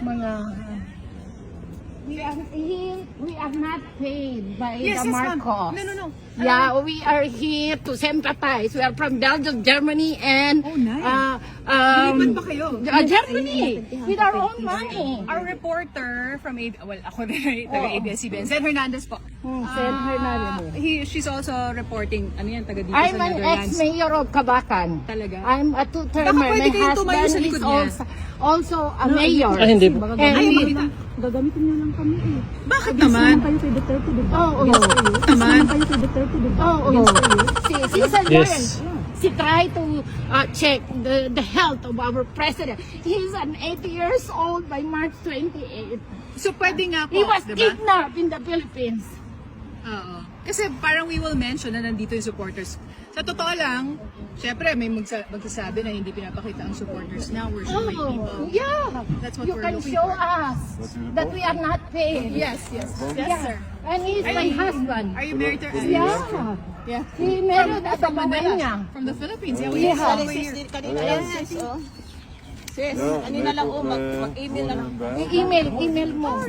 mga we are not paid by the Marcos. No. Yeah, we are here to sympathize. We are from Belgium, Germany, and Nilipat pa kayo? Germany with our own money. Our reporter from ako rin, taga-ABS-CBN, Sen Hernandez po. Sen Hernandez. She's also reporting, taga dito I'm sa an Netherlands. ex-mayor of Kabakan. Talaga? I'm a two-termer. Baka pwede My kayo tumayo sa husband likod is niya. also a mayor. hindi. And Gagamitin niyo lang kami eh. Bakit naman? Kayo kay Duterte, diba? Oo. Naman? Kayo kay Duterte, diba? Oh, she's a Yes. nurse. She tried to check the health of our president. He's an 80 years old by March 28. So pwede nga po, He was diba? kidnapped in the Philippines. Oo. Kasi parang we will mention na nandito yung supporters. Sa totoo lang, syempre may magsasabi na hindi pinapakita ang supporters now. We're showing people. Yeah. That's what You we're can looking show for. us that we are not paid. Yes, sir. And he's my husband. Are you married to Yeah. Yeah. He married at the Mamanya. From the Philippines. Yeah, we Yeah. follow here. Sis, kanina lang mag-email lang. Email mo.